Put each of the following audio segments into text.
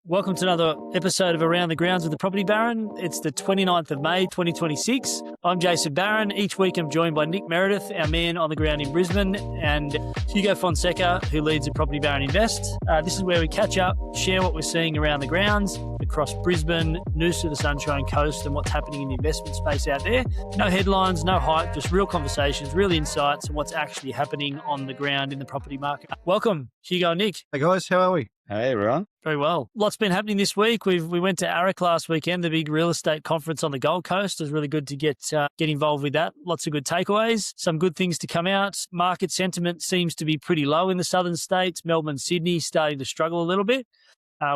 Welcome to another episode of Around the Grounds with the Property Baron. It's the 29th of May, 2026. I'm Jason Barron. Each week I'm joined by Nick Meredith, our man on the ground in Brisbane, and Hugo Fonseca, who leads the Property Baron Invest. This is where we catch up, share what we're seeing around the grounds across Brisbane, Noosa, the Sunshine Coast, and what's happening in the investment space out there. No headlines, no hype, just real conversations, real insights, and what's actually happening on the ground in the property market. Welcome, Hugo and Nick. Hey guys, how are we? Hey, everyone. Very well. Lots been happening this week. We went to AREC last weekend, the big real estate conference on the Gold Coast. It was really good to get involved with that. Lots of good takeaways, some good things to come out. Market sentiment seems to be pretty low in the southern states. Melbourne, Sydney starting to struggle a little bit.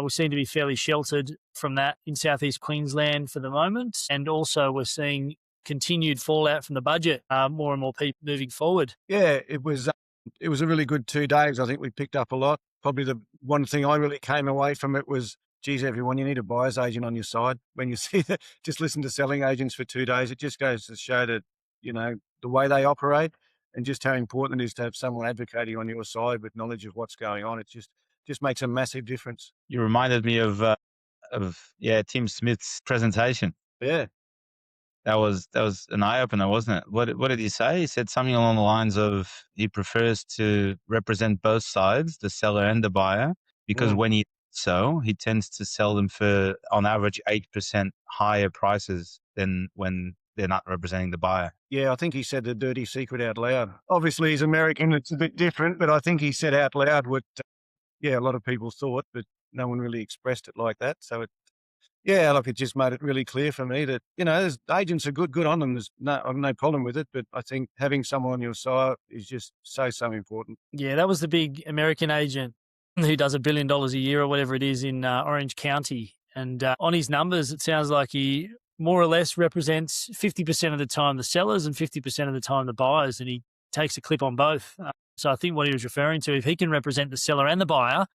We seem to be fairly sheltered from that in South East Queensland for the moment. And also we're seeing continued fallout from the budget, more and more people moving forward. Yeah, it was a really good 2 days. I think we picked up a lot. Probably the one thing I really came away from it was, geez, everyone, you need a buyer's agent on your side. When you see that, just listen to selling agents for 2 days. It just goes to show that, the way they operate and just how important it is to have someone advocating on your side with knowledge of what's going on. It just makes a massive difference. You reminded me of Tim Smith's presentation. Yeah. That was an eye opener, wasn't it? What did he say? He said something along the lines of he prefers to represent both sides, the seller and the buyer, because when he tends to sell them for on average 8% higher prices than when they're not representing the buyer. Yeah, I think he said the dirty secret out loud. Obviously, he's American; it's a bit different, but I think he said out loud what a lot of people thought, but no one really expressed it like that. So it just made it really clear for me that, there's agents are good on them. There's no problem with it, but I think having someone on your side is just so important. Yeah, that was the big American agent who does $1 billion a year or whatever it is in Orange County. And on his numbers, it sounds like he more or less represents 50% of the time the sellers and 50% of the time the buyers, and he takes a clip on both. So I think what he was referring to, if he can represent the seller and the buyer,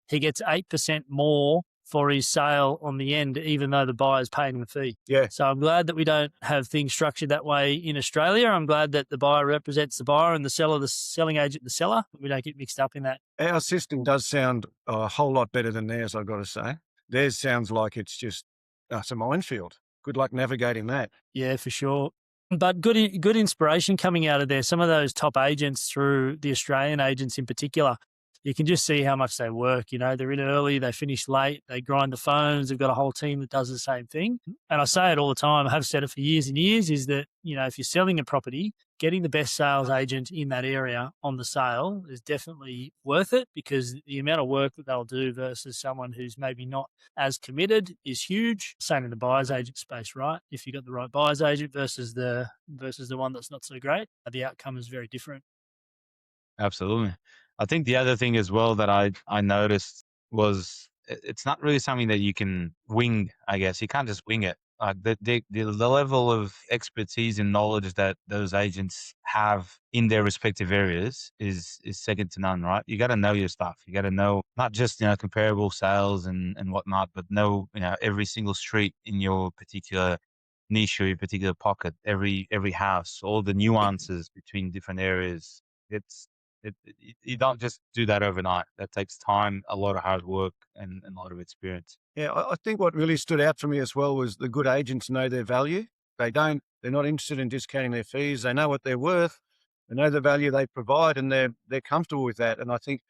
he gets 8% more for his sale on the end, even though the buyer's paying the fee. Yeah. So I'm glad that we don't have things structured that way in Australia. I'm glad that the buyer represents the buyer and the seller, the selling agent, the seller. We don't get mixed up in that. Our system does sound a whole lot better than theirs, I've got to say. Theirs sounds like it's just it's a minefield. Good luck navigating that. Yeah, for sure. But good inspiration coming out of there. Some of those top agents through the Australian agents in particular, you can just see how much they work. They're in early, they finish late, they grind the phones. They've got a whole team that does the same thing. And I say it all the time, I have said it for years and years, is that, if you're selling a property, getting the best sales agent in that area on the sale is definitely worth it, because the amount of work that they'll do versus someone who's maybe not as committed is huge. Same in the buyer's agent space, right? If you've got the right buyer's agent versus the one that's not so great, the outcome is very different. Absolutely. I think the other thing as well that I noticed was it's not really something that you can wing, I guess. You can't just wing it. Like the level of expertise and knowledge that those agents have in their respective areas is second to none, right? You got to know your stuff. You got to know not just, comparable sales and whatnot, but know, every single street in your particular niche or your particular pocket, every house, all the nuances between different areas. You don't just do that overnight. That takes time, a lot of hard work, and a lot of experience. Yeah, I think what really stood out for me as well was the good agents know their value. They're not interested in discounting their fees. They know what they're worth. They know the value they provide, and they're comfortable with that. And I think,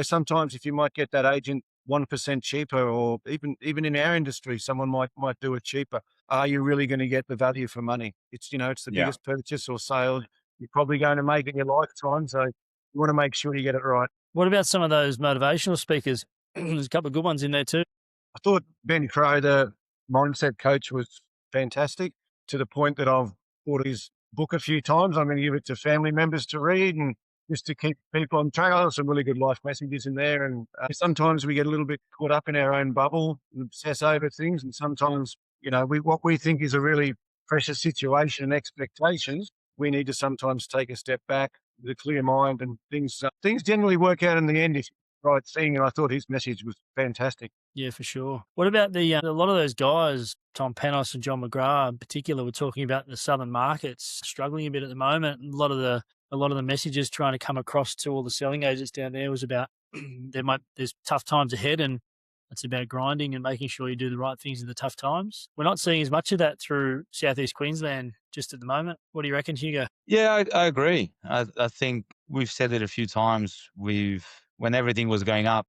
sometimes if you might get that agent 1% cheaper, or even in our industry, someone might do it cheaper. Are you really going to get the value for money? It's the biggest purchase or sale you're probably going to make in your lifetime. So you want to make sure you get it right. What about some of those motivational speakers? There's a couple of good ones in there too. I thought Ben Crow, the mindset coach, was fantastic, to the point that I've bought his book a few times. I'm going to give it to family members to read, and just to keep people on track. There's some really good life messages in there. And sometimes we get a little bit caught up in our own bubble and obsess over things. And sometimes, what we think is a really precious situation and expectations, we need to sometimes take a step back with a clear mind, and things generally work out in the end if you're right thing. And I thought his message was fantastic. Yeah, for sure. What about a lot of those guys, Tom Panos and John McGrath in particular, were talking about the southern markets struggling a bit at the moment. A lot of the messages trying to come across to all the selling agents down there was about there's tough times ahead, and It's about grinding and making sure you do the right things in the tough times. We're not seeing as much of that through South East Queensland just at the moment. What do you reckon, Hugo? Yeah, I agree. I think we've said it a few times. When everything was going up,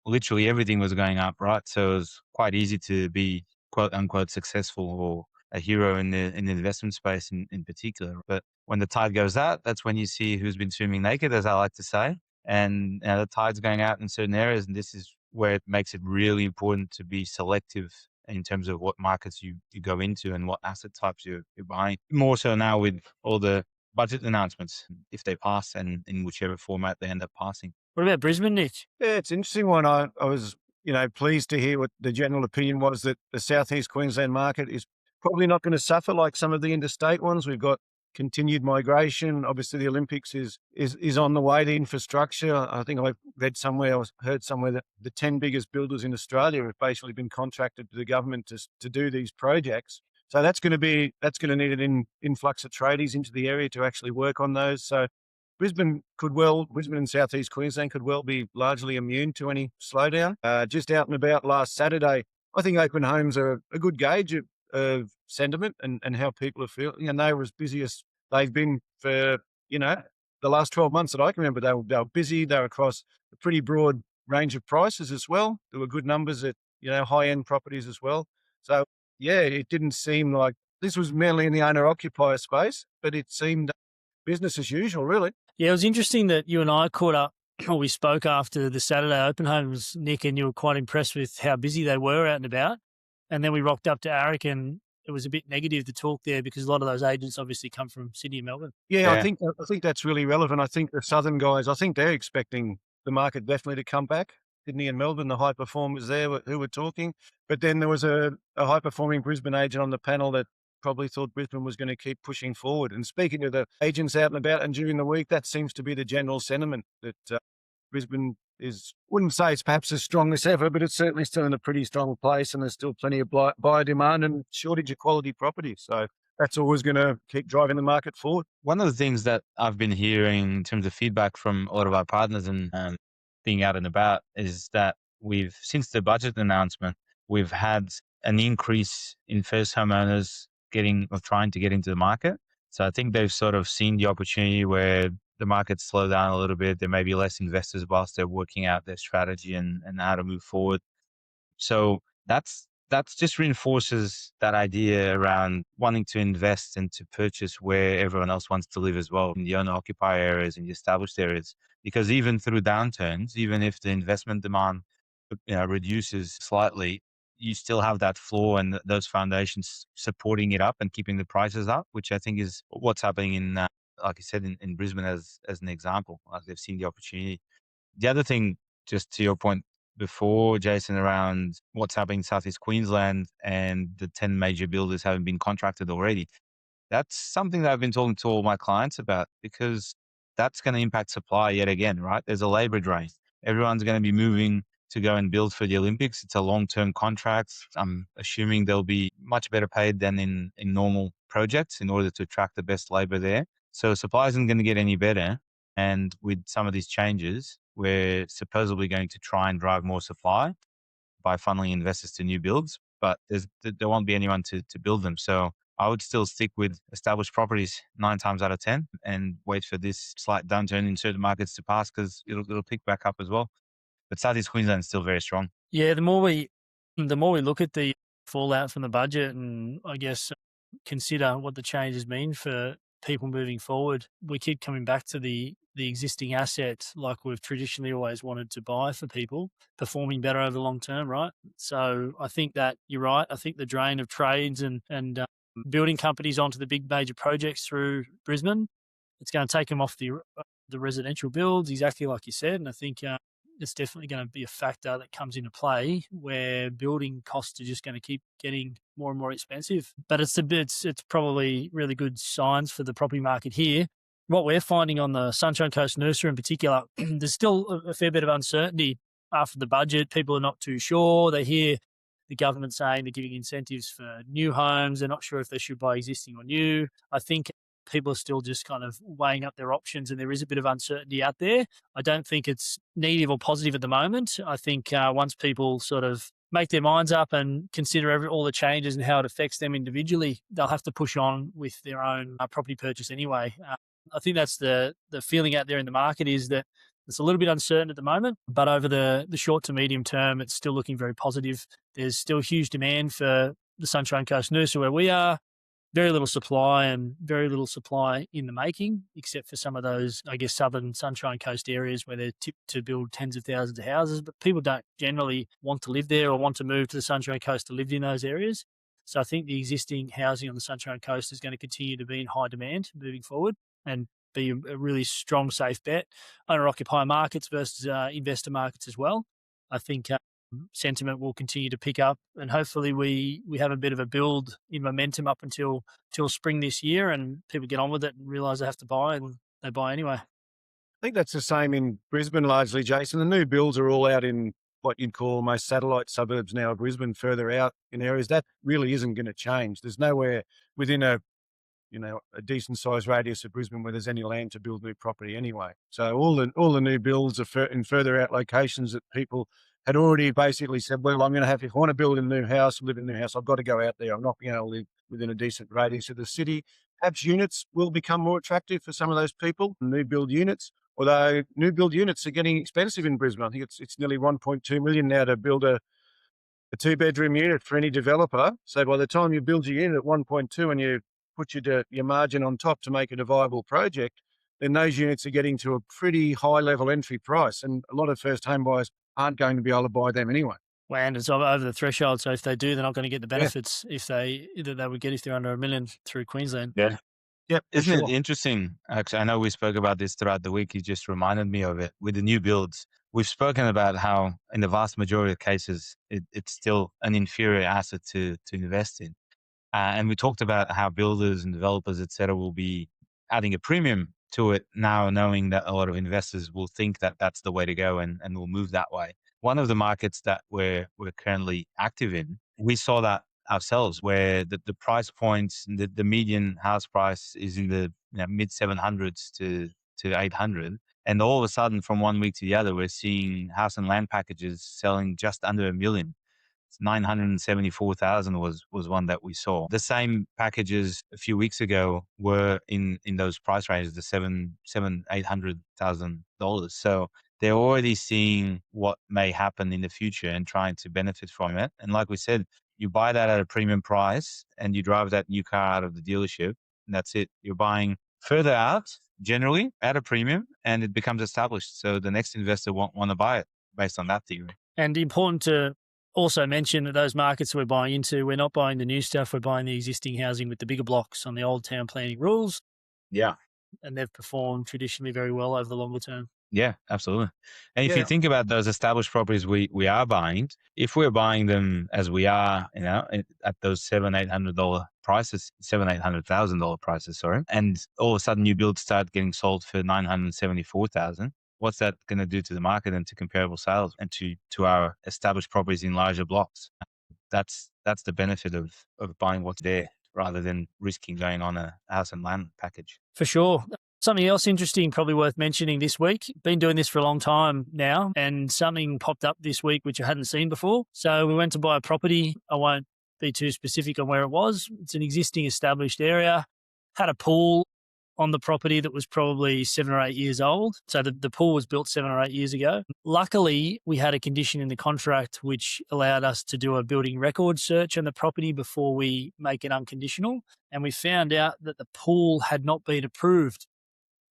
literally everything was going up, right? So it was quite easy to be quote unquote successful or a hero in the investment space in particular. But when the tide goes out, that's when you see who's been swimming naked, as I like to say. And the tide's going out in certain areas, and this is where it makes it really important to be selective in terms of what markets you go into and what asset types you're buying. More so now with all the budget announcements, if they pass and in whichever format they end up passing. What about Brisbane, Nick? Yeah, it's an interesting one. I was, pleased to hear what the general opinion was, that the South East Queensland market is probably not going to suffer like some of the interstate ones. We've got continued migration. Obviously, the Olympics is on the way to infrastructure. I think I heard somewhere that the 10 biggest builders in Australia have basically been contracted to the government to do these projects. So that's going to need an influx of tradies into the area to actually work on those. So Brisbane and South East Queensland could well be largely immune to any slowdown. Just out and about last Saturday, I think open homes are a good gauge of sentiment and how people are feeling. And they were as busy as they've been for, the last 12 months that I can remember. They were busy. They were across a pretty broad range of prices as well. There were good numbers at, high-end properties as well. So, yeah, it didn't seem like this was merely in the owner-occupier space, but it seemed business as usual, really. Yeah, it was interesting that you and I caught up, or we spoke after the Saturday open homes, Nick, and you were quite impressed with how busy they were out and about. And then we rocked up to AREC, and it was a bit negative to talk there because a lot of those agents obviously come from Sydney and Melbourne. Yeah, I think that's really relevant. I think the southern guys, I think they're expecting the market definitely to come back. Sydney and Melbourne, the high performers there who were talking. But then there was a high-performing Brisbane agent on the panel that probably thought Brisbane was going to keep pushing forward. And speaking to the agents out and about and during the week, that seems to be the general sentiment, that Brisbane wouldn't say it's perhaps as strong as ever, but it's certainly still in a pretty strong place, and there's still plenty of buyer demand and shortage of quality property. So that's always going to keep driving the market forward. One of the things that I've been hearing in terms of feedback from a lot of our partners and being out and about is that since the budget announcement, we've had an increase in first homeowners trying to get into the market. So I think they've sort of seen the opportunity where the market's slowed down a little bit. There may be less investors whilst they're working out their strategy and how to move forward. So that's just reinforces that idea around wanting to invest and to purchase where everyone else wants to live as well, in the owner-occupier areas, in the established areas. Because even through downturns, even if the investment demand reduces slightly, you still have that floor and those foundations supporting it up and keeping the prices up, which I think is what's happening in, like I said, in Brisbane as an example. Like they've seen the opportunity. The other thing, just to your point before, Jason, around what's happening in South East Queensland and the 10 major builders having been contracted already, that's something that I've been talking to all my clients about, because that's going to impact supply yet again, right? There's a labor drain. Everyone's going to be moving to go and build for the Olympics. It's a long-term contract. I'm assuming they'll be much better paid than in normal projects in order to attract the best labor there. So supply isn't going to get any better. And with some of these changes, we're supposedly going to try and drive more supply by funneling investors to new builds, but there won't be anyone to build them. So I would still stick with established properties 9 times out of 10 and wait for this slight downturn in certain markets to pass, because it'll pick back up as well. But South East Queensland is still very strong. Yeah, the more we look at the fallout from the budget and I guess consider what the changes mean for people moving forward, we keep coming back to the existing assets like we've traditionally always wanted to buy for people, performing better over the long term, right? So I think that you're right. I think the drain of trades and building companies onto the big major projects through Brisbane, it's going to take them off the residential builds, exactly like you said. And I think it's definitely going to be a factor that comes into play where building costs are just going to keep getting more and more expensive. But it's probably really good signs for the property market here. What we're finding on the Sunshine Coast, Noosa in particular, there's still a fair bit of uncertainty after the budget. People are not too sure. They hear the government saying they're giving incentives for new homes. They're not sure if they should buy existing or new. I think people are still just kind of weighing up their options, and there is a bit of uncertainty out there. I don't think it's negative or positive at the moment. I think once people sort of make their minds up and consider all the changes and how it affects them individually, they'll have to push on with their own property purchase anyway. I think that's the feeling out there in the market, is that it's a little bit uncertain at the moment, but over the short to medium term, it's still looking very positive. There's still huge demand for the Sunshine Coast, Noosa, where we are. Very little supply, and very little supply in the making, except for some of those, I guess, southern Sunshine Coast areas where they're tipped to build tens of thousands of houses. But people don't generally want to live there or want to move to the Sunshine Coast to live in those areas. So I think the existing housing on the Sunshine Coast is going to continue to be in high demand moving forward and be a really strong, safe bet. Owner-occupier markets versus investor markets as well. I think sentiment will continue to pick up, and hopefully we have a bit of a build in momentum up until spring this year, and people get on with it and realise they have to buy, and they buy anyway. I think that's the same in Brisbane largely, Jason. The new builds are all out in what you'd call almost satellite suburbs now of Brisbane, further out in areas. That really isn't going to change. There's nowhere within a decent sized radius of Brisbane where there's any land to build new property anyway. So all the new builds are in further out locations that people had already basically said, well, I'm going to have, if I want to build a new house, live in a new house, I've got to go out there. I'm not going to live within a decent radius of the city. Perhaps units will become more attractive for some of those people, new build units, although new build units are getting expensive in Brisbane. I think it's nearly 1.2 million now to build a 2-bedroom unit for any developer. So by the time you build your unit at 1.2 and you put your margin on top to make it a viable project, then those units are getting to a pretty high level entry price. And a lot of first home buyers aren't going to be able to buy them anyway. Well, and it's over the threshold. So if they do, they're not going to get the benefits that they would get if they're under $1 million through Queensland. Yeah. Yep. Isn't it interesting? Actually, I know we spoke about this throughout the week. You just reminded me of it with the new builds. We've spoken about how in the vast majority of cases, it's still an inferior asset to invest in. And we talked about how builders and developers, et cetera, will be adding a premium to it now, knowing that a lot of investors will think that that's the way to go and will move that way. One of the markets that we're currently active in, we saw that ourselves, where the price points, the median house price is in the mid 700s to 800. And all of a sudden, from one week to the other, we're seeing house and land packages selling just under $1 million. 974,000 was one that we saw. The same packages a few weeks ago were in those price ranges, the $800,000. So they're already seeing what may happen in the future and trying to benefit from it. And like we said, you buy that at a premium price and you drive that new car out of the dealership, and that's it. You're buying further out, generally at a premium, and it becomes established. So the next investor won't want to buy it based on that theory. And important to also mention that those markets we're buying into, we're not buying the new stuff, we're buying the existing housing with the bigger blocks on the old town planning rules. Yeah. And they've performed traditionally very well over the longer term. Yeah, absolutely. And if you think about those established properties we are buying, if we're buying them as we are, at those $700,000 prices, $800,000 prices, sorry, and all of a sudden new builds start getting sold for $974,000, what's that going to do to the market and to comparable sales and to our established properties in larger blocks? That's the benefit of buying what's there rather than risking going on a house and land package. For sure. Something else interesting, probably worth mentioning this week. Been doing this for a long time now, and something popped up this week which I hadn't seen before. So we went to buy a property. I won't be too specific on where it was. It's an existing established area, had a pool on the property that was probably 7 or 8 years old. So the pool was built 7 or 8 years ago. Luckily, we had a condition in the contract which allowed us to do a building record search on the property before we make it unconditional. And we found out that the pool had not been approved.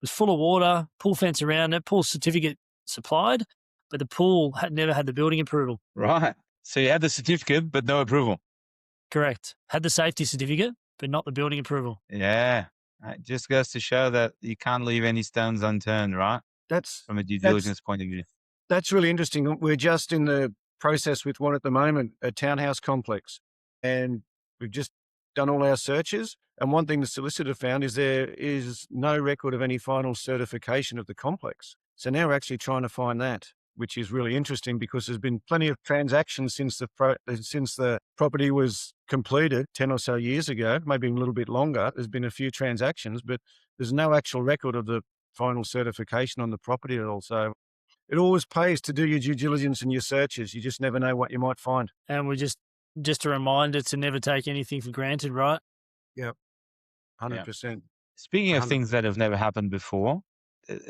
It was full of water, pool fence around it, pool certificate supplied, but the pool had never had the building approval. Right. So you had the certificate, but no approval. Correct. Had the safety certificate, but not the building approval. Yeah. It just goes to show that you can't leave any stones unturned, right? That's from a due diligence point of view. That's really interesting. We're just in the process with one at the moment, a townhouse complex, and we've just done all our searches. And one thing the solicitor found is there is no record of any final certification of the complex. So now we're actually trying to find that. which is really interesting because there's been plenty of transactions since the property was completed 10 or so years ago, maybe a little bit longer. There's been a few transactions, but there's no actual record of the final certification on the property at all. So it always pays to do your due diligence and your searches. You just never know what you might find. And we just a reminder to never take anything for granted, right? Yep. 100%. Speaking of 100. things that have never happened before,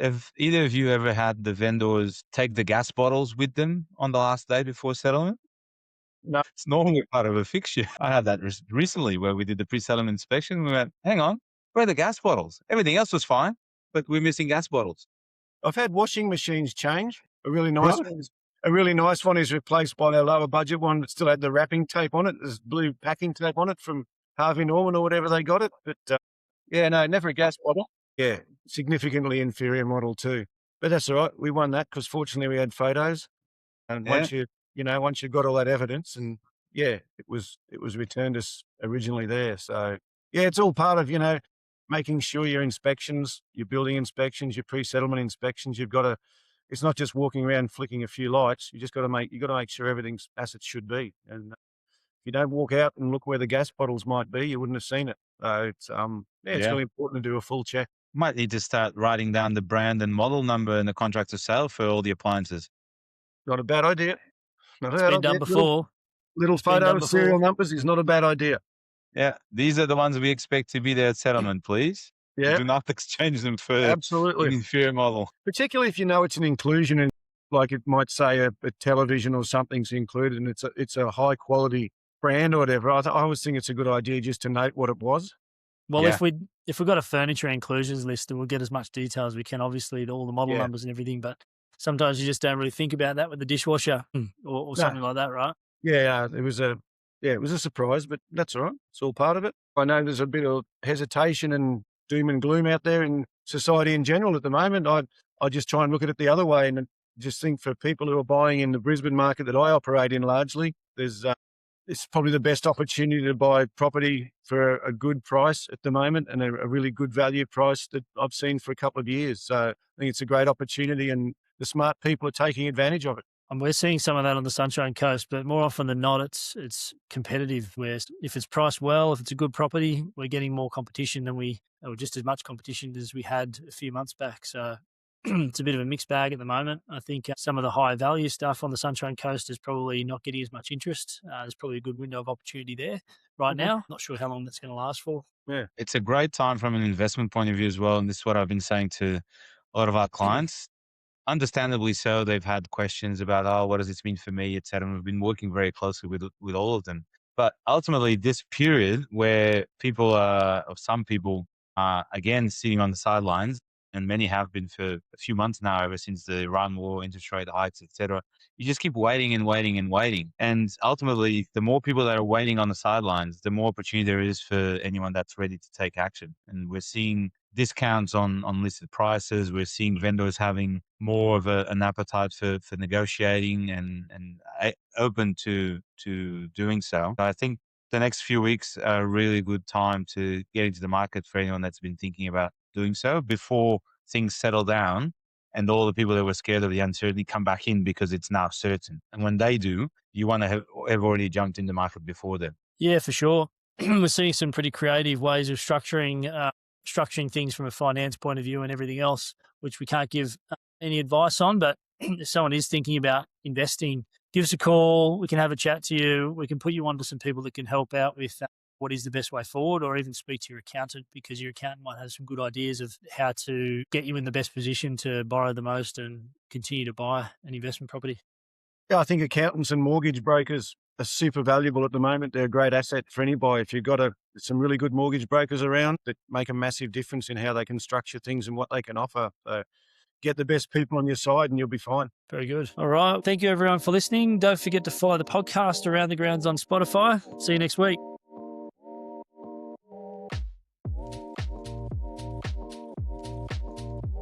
have either of you ever had the vendors take the gas bottles with them on the last day before settlement? No. It's normally part of a fixture. I had that recently where we did the pre-settlement inspection. We went, hang on, where are the gas bottles? Everything else was fine, but we're missing gas bottles. I've had washing machines change. A really nice one is replaced by their lower budget one that still had the wrapping tape on it. There's blue packing tape on it from Harvey Norman or whatever they got it. But no, never a gas bottle. Yeah, significantly inferior model too. But that's all right. We won that because fortunately we had photos. And once you've got all that evidence, and it was returned us originally there. So it's all part of, making sure your inspections, your building inspections, your pre-settlement inspections, it's not just walking around flicking a few lights. You got to make sure everything's as it should be. And if you don't walk out and look where the gas bottles might be, you wouldn't have seen it. So it's really important to do a full check. Might need to start writing down the brand and model number in the contract of sale for all the appliances. Not a bad idea. It's been done before. Little photo serial numbers is not a bad idea. Yeah, these are the ones we expect to be there at settlement, please. Yeah. Do not exchange them for an inferior model. Particularly if you know it's an inclusion and like it might say a television or something's included and it's a high quality brand or whatever. I always think it's a good idea just to note what it was. Well, if we've got a furniture inclusions list, we'll get as much detail as we can, obviously, all the model numbers and everything. But sometimes you just don't really think about that with the dishwasher or something like that, right? Yeah, it was a surprise, but that's all right. It's all part of it. I know there's a bit of hesitation and doom and gloom out there in society in general at the moment. I just try and look at it the other way and just think for people who are buying in the Brisbane market that I operate in largely, it's probably the best opportunity to buy property for a good price at the moment and a really good value price that I've seen for a couple of years. So I think it's a great opportunity and the smart people are taking advantage of it. And we're seeing some of that on the Sunshine Coast, but more often than not, it's competitive. Where if it's priced well, if it's a good property, we're getting more competition or just as much competition as we had a few months back. So it's a bit of a mixed bag at the moment. I think some of the high value stuff on the Sunshine Coast is probably not getting as much interest. There's probably a good window of opportunity there right now. Not sure how long that's going to last for. Yeah, it's a great time from an investment point of view as well. And this is what I've been saying to a lot of our clients. Understandably so, they've had questions about, what does this mean for me, et cetera. And we've been working very closely with all of them. But ultimately, this period where some people are, again, sitting on the sidelines, and many have been for a few months now, ever since the Iran war, interest rate hikes, et cetera, you just keep waiting and waiting and waiting. And ultimately, the more people that are waiting on the sidelines, the more opportunity there is for anyone that's ready to take action. And we're seeing discounts on listed prices. We're seeing vendors having more of an appetite for negotiating and open to doing so. I think the next few weeks are a really good time to get into the market for anyone that's been thinking about doing so before things settle down and all the people that were scared of the uncertainty come back in because it's now certain. And when they do, you want to have already jumped in the market before then. Yeah, for sure. We're seeing some pretty creative ways of structuring things from a finance point of view and everything else, which we can't give any advice on. But if someone is thinking about investing, give us a call. We can have a chat to you. We can put you on to some people that can help out with what is the best way forward, or even speak to your accountant, because your accountant might have some good ideas of how to get you in the best position to borrow the most and continue to buy an investment property. Yeah, I think accountants and mortgage brokers are super valuable at the moment. They're a great asset for any buyer. If you've got some really good mortgage brokers around that make a massive difference in how they can structure things and what they can offer. So get the best people on your side and you'll be fine. Very good. All right. Thank you everyone for listening. Don't forget to follow the podcast Around the Grounds on Spotify. See you next week.